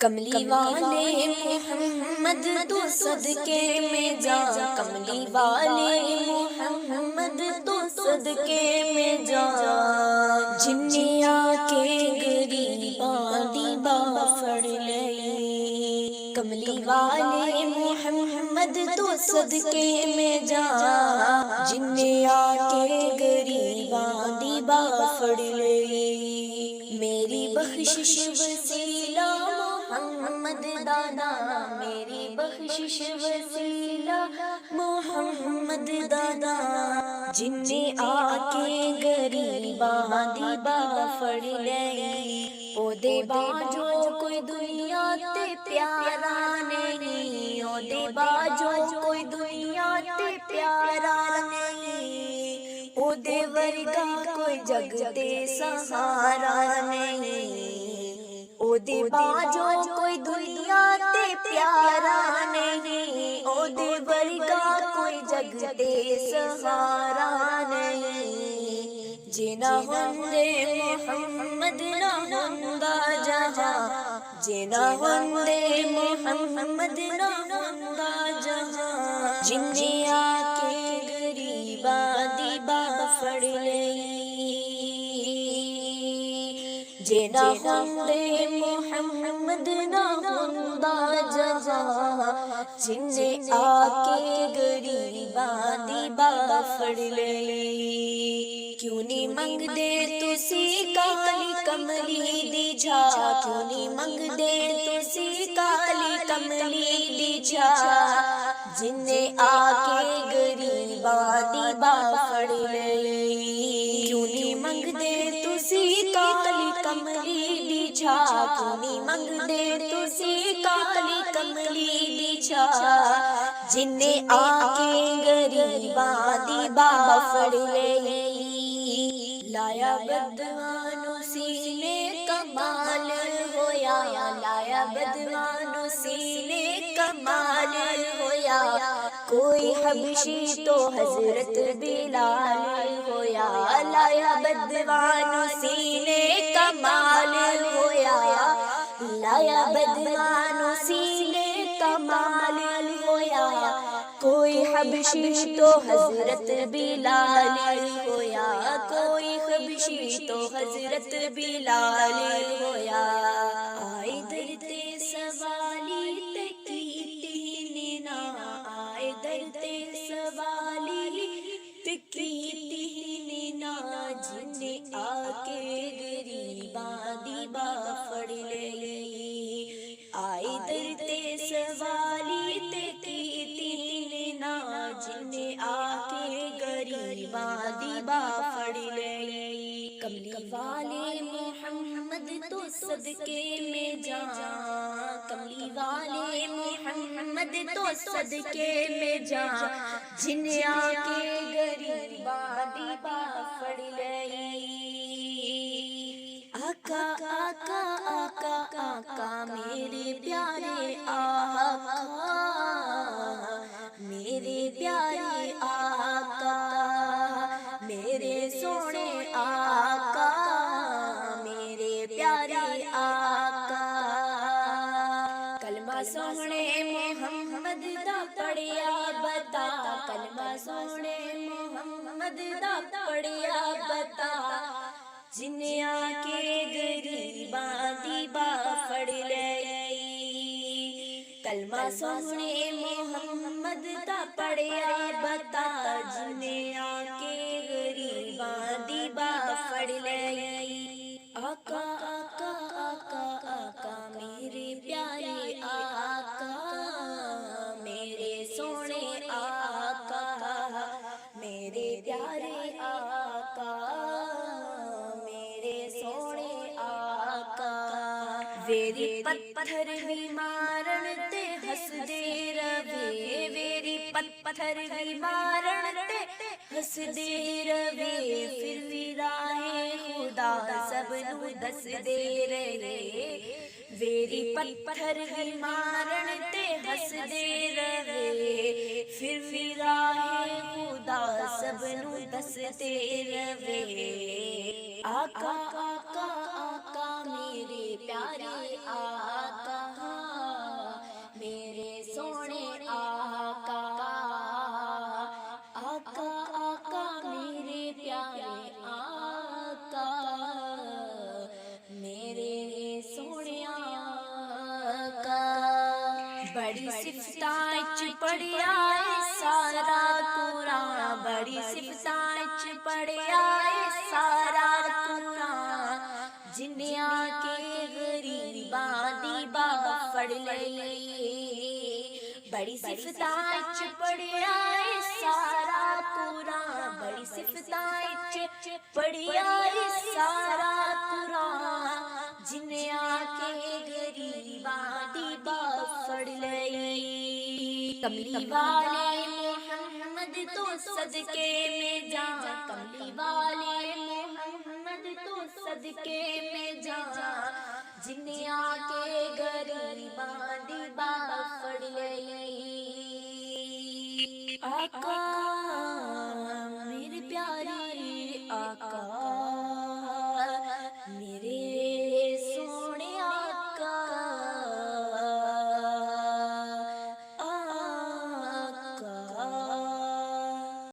کملی والے محمد تو صدقے میں جا، کملی والے محمد تو صدقے میں جا، جنیا کے غریباں دی بافڑ لئی، کملی والے محمد تو صدقے میں جا، جنیا کے غریباں دی بافڑ لئی، میری بخشش وسیلہ محمد دادا، میری بخشش وسیلہ محمد دادا، جن نے آ کے غریباں دی بافڑ لئی، او دے باجو کوئی دنیا تے پیارا نہیں، او دے باجو کوئی دنیا تے پیارا نہیں، او دے ورگا کوئی جگ تے سہارا نہیں، او دے باجو کوئی دنیا تے پیارا نہیں، او دے ورگا کوئی جگ تے سہارا نہیں، جے نہ ہوندے محمد نہ ہوندا جہاں، جے نہ ہوندے محمد نہ ہوندا جہاں، جن نے آ کے غریباں دی بافڑ لئی، جے نہ ہوندے محمد نہ ہوندا جہاں، جن نے آ کے غریباں دی بافڑ لئی، کیوں نہیں منگدے تسی کالی کملی دی جھا، کیوں نہیں منگدے تسی کالی کملی دی جھا، جن نے آ کے غریباں دی بافڑ لئی، کیوں نہیں منگدے تسی کالی کملی دی جھا، کیوں نہیں منگدے تسی کالی کملی دی جھا، جن نے آ کے غریباں دی بافڑ لئی، لایا بدوانو سینے کمال ہویا، لایا بدوانو سینے کمال ہویا، کوئی حبشی تو حضرت بلال ہویا، لایا بدوانو سینے کمال ہویا، لایا بدوانو سینے کمال ہویا، کوئی حبشی تو حضرت بلال ہویا، کوئی حبشی تو حضرت بلال ہویا، آئے در تے سوالی تے کیتی نا، آئے در تے سوالی تے کیتی نا، جن نے آ کے غریباں دی بافڑ لئی، آئے در تے سوالی تے کیتی نا، جن نے آ کے غریباں دی بافڑ لئی، کملی والے محمد تو صدقے میں جا، کملی والے محمد تو صدقے میں جا، جن نے آ کے غریباں دی بافڑ لئی، آقا آقا آقا آقا میرے پیارے آقا، میرے پیارے آقا، میرے سونے آقا، میرے پیارے آقا، کلمہ سونے محمد دا پڑھیا بتا، کلمہ سونے محمد دا پڑھیا بتا، جن نے آ کے غریباں دی بافڑ لئی، کلمہ سونے محمد دا پڑھیا بتا، جن نے آ کے غریباں دی بافڑ لئی، آقا آقا آقا آقا میرے پیارے آقا، میرے سونے آقا، میرے پیارے آقا، میرے سونے آقا، ویری پتھر بھی مارن تے ہس دے روے، ویری پتھر بھی مارن تے ہس دے روے، پھر بھی راہ خدا سب نو دس دے رہے، ویری پتھر بھی مارن تے ہس دے روے، پھر بھی راہ خدا سب نو دس دے روے، آقا آقا آقا میرے پیارے آقا، بڑی صفتاں چ پڑھیا اے سارا قرآن بڑی صفتاں چ پڑھیا اے سارا قرآن جنیا کے غریباں دی باہ پھڑ لئی بڑی صفتاں چ پڑھیا اے سارا قرآن بڑی صفتاں چ پڑھیا اے سارا قرآن جنیا کے غریباں دی باہ پھڑ لئی کملی والے محمد تو صدقے میں جان کملی والے محمد تو صدقے میں جان جنیا کے غریباں دی باہ پھڑ لئی آقا میرے پیارے آقا